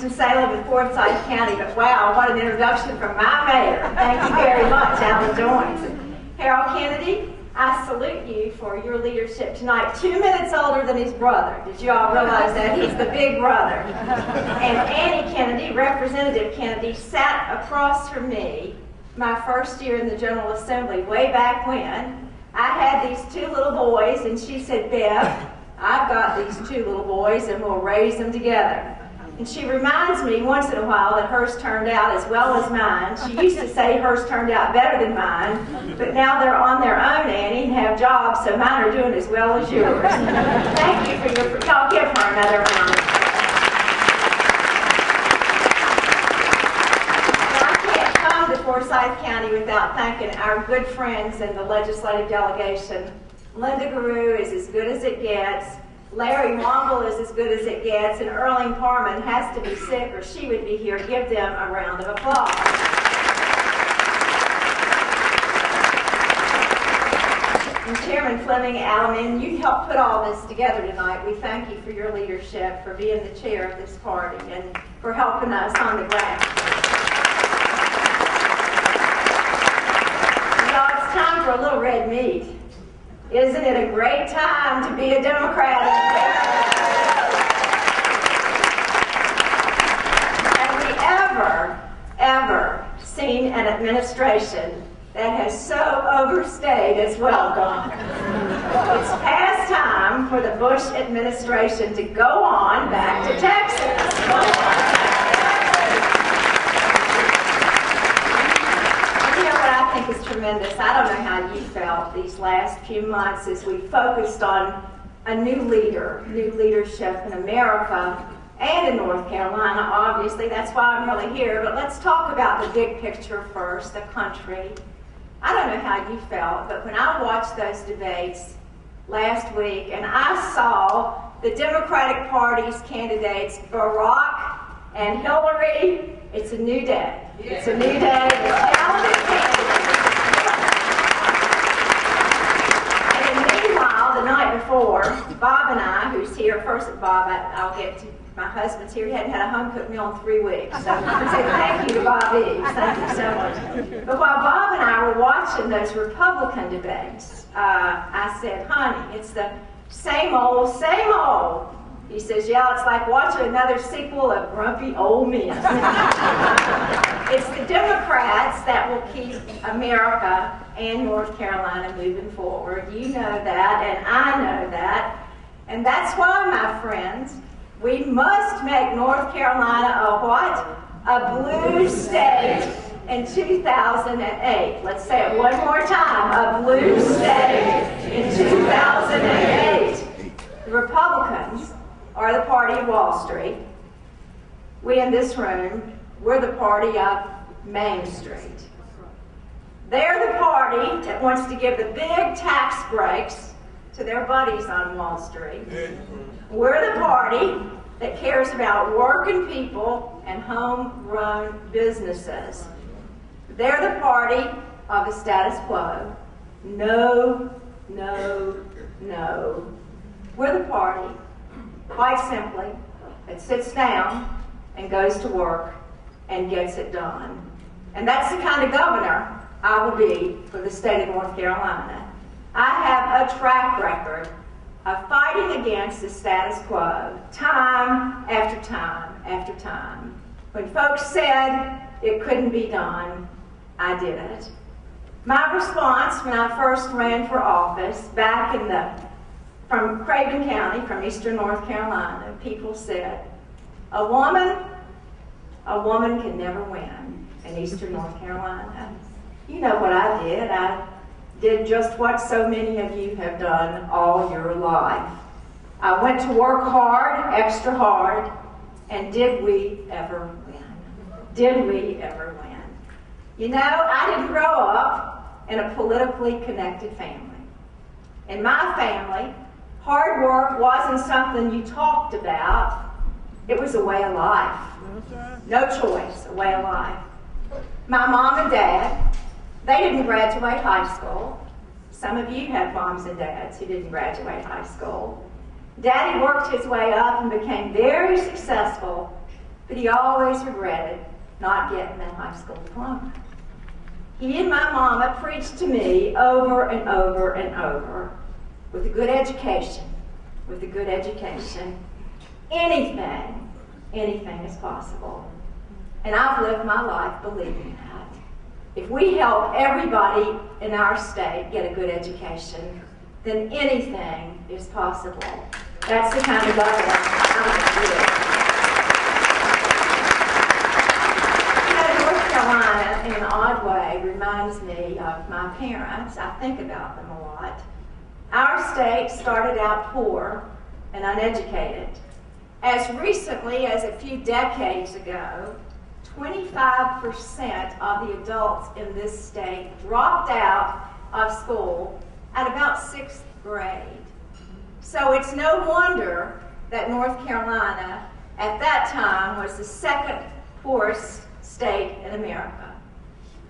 Winston-Salem and Forsyth County, but wow, what an introduction from my mayor. Thank you very much, Alan Joins. Harold Kennedy, I salute you for your leadership tonight. 2 minutes older than his brother. Did you all realize that? He's the big brother. And Annie Kennedy, Representative Kennedy, sat across from me my first year in the General Assembly, way back when. I had these 2 little boys, and she said, Bev, I've got these 2 little boys, and we'll raise them together. And she reminds me once in a while that hers turned out as well as mine. She used to say hers turned out better than mine, but now they're on their own, Annie, and have jobs, so mine are doing as well as yours. Thank you for your, y'all give her another round. I can't come to Forsyth County without thanking our good friends in the legislative delegation. Linda Guru is as good as it gets. Larry Womble is as good as it gets, and Erling Parman has to be sick or she would be here. Give them a round of applause. And Chairman Fleming Alamin, you helped put all this together tonight. We thank you for your leadership, for being the chair of this party, and for helping us on the ground. Y'all, it's time for a little red meat. Isn't it a great time to be a Democrat? Have we ever seen an administration that has so overstayed its welcome? It's past time for the Bush administration to go on back to Texas. I think is tremendous. I don't know how you felt these last few months as we focused on a new leadership in America and in North Carolina, obviously. That's why I'm really here. But let's talk about the big picture first, the country. I don't know how you felt, but when I watched those debates last week and I saw the Democratic Party's candidates, Barack and Hillary, it's a new day. It's a new day. The night before, Bob and I, who's here, first Bob, I'll get to, my husband's here, he hadn't had a home-cooked meal in 3 weeks, so I say thank you to Bob Eves, thank you so much. But while Bob and I were watching those Republican debates, I said, honey, it's the same old, same old. He says, yeah, it's like watching another sequel of Grumpy Old Men. It's the Democrats that will keep America and North Carolina moving forward. You know that, and I know that. And that's why, my friends, we must make North Carolina a what? A blue state in 2008. Let's say it one more time. A blue state in 2008. The Republicans are the party of Wall Street. We in this room, we're the party of Main Street. They're the party that wants to give the big tax breaks to their buddies on Wall Street. We're the party that cares about working people and homegrown businesses. They're the party of the status quo. No, no, no. We're the party, quite simply, that sits down and goes to work and gets it done. And that's the kind of governor I will be for the state of North Carolina. I have a track record of fighting against the status quo time after time after time. When folks said it couldn't be done, I did it. My response when I first ran for office back in from Craven County, from eastern North Carolina, people said, a woman can never win in eastern North Carolina. You know what I did. I did just what so many of you have done all your life. I went to work hard, extra hard, and did we ever win? Did we ever win? You know, I didn't grow up in a politically connected family. In my family, hard work wasn't something you talked about. It was a way of life. No choice, a way of life. My mom and dad, they didn't graduate high school. Some of you have moms and dads who didn't graduate high school. Daddy worked his way up and became very successful but he always regretted not getting that high school diploma. He and my mama preached to me over and over and over, with a good education, anything is possible. And I've lived my life believing that. If we help everybody in our state get a good education, then anything is possible. That's the kind of government I'm going to do. North Carolina, in an odd way, reminds me of my parents. I think about them a lot. Our state started out poor and uneducated. As recently as a few decades ago, 25% of the adults in this state dropped out of school at about 6th grade. So it's no wonder that North Carolina at that time was the second poorest state in America.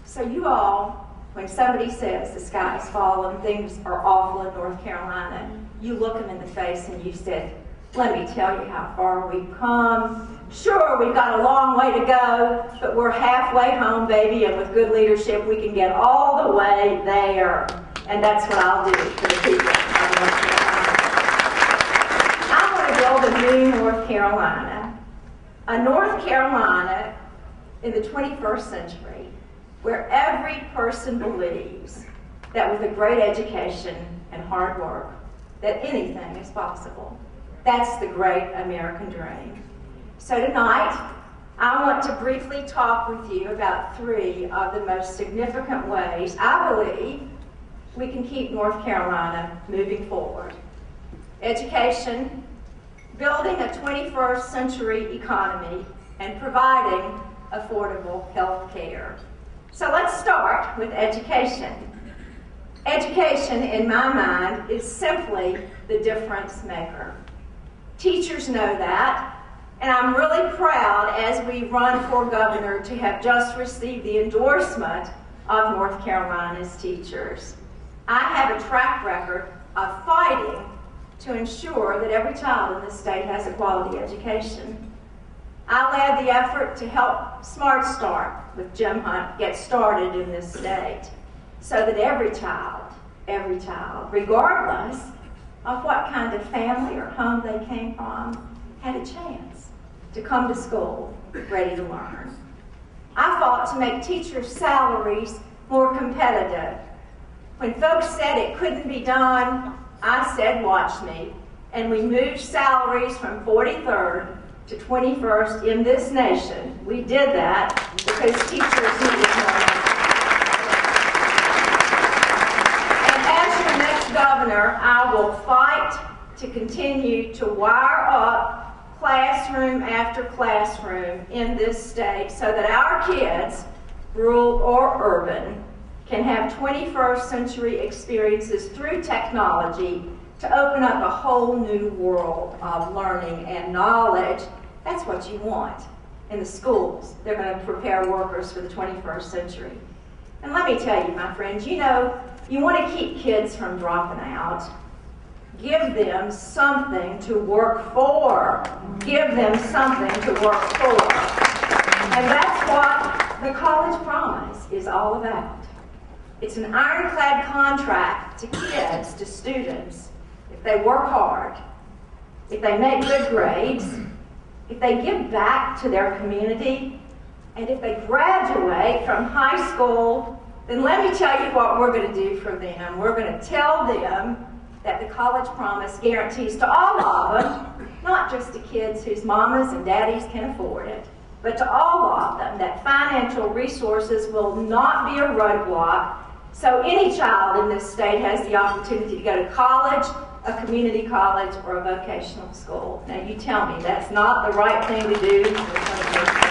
So you all, when somebody says the sky is falling, things are awful in North Carolina, you look them in the face and you said, let me tell you how far we've come. Sure, we've got a long way to go, but we're halfway home, baby, and with good leadership, we can get all the way there. And that's what I'll do for the people of North Carolina. I want to build a new North Carolina. A North Carolina in the 21st century, where every person believes that with a great education and hard work, that anything is possible. That's the great American dream. So tonight, I want to briefly talk with you about 3 of the most significant ways I believe we can keep North Carolina moving forward. Education, building a 21st century economy, and providing affordable health care. So let's start with education. Education, in my mind, is simply the difference maker. Teachers know that, and I'm really proud as we run for governor to have just received the endorsement of North Carolina's teachers. I have a track record of fighting to ensure that every child in this state has a quality education. I led the effort to help Smart Start with Jim Hunt get started in this state so that every child, regardless of what kind of family or home they came from, had a chance to come to school ready to learn. I fought to make teachers' salaries more competitive. When folks said it couldn't be done, I said, watch me. And we moved salaries from 43rd to 21st in this nation. We did that because teachers needed more. And as your next governor, I will fight to continue to wire up classroom after classroom in this state so that our kids, rural or urban, can have 21st century experiences through technology to open up a whole new world of learning and knowledge. That's what you want in the schools. They're going to prepare workers for the 21st century. And let me tell you, my friends, you know, you want to keep kids from dropping out. Give them something to work for. Give them something to work for. And that's what the College Promise is all about. It's an ironclad contract to kids, to students. If they work hard, if they make good grades, if they give back to their community, and if they graduate from high school, then let me tell you what we're going to do for them. We're going to tell them that the College Promise guarantees to all of them, not just to kids whose mamas and daddies can afford it, but to all of them, that financial resources will not be a roadblock. So any child in this state has the opportunity to go to college, a community college, or a vocational school. Now you tell me that's not the right thing to do.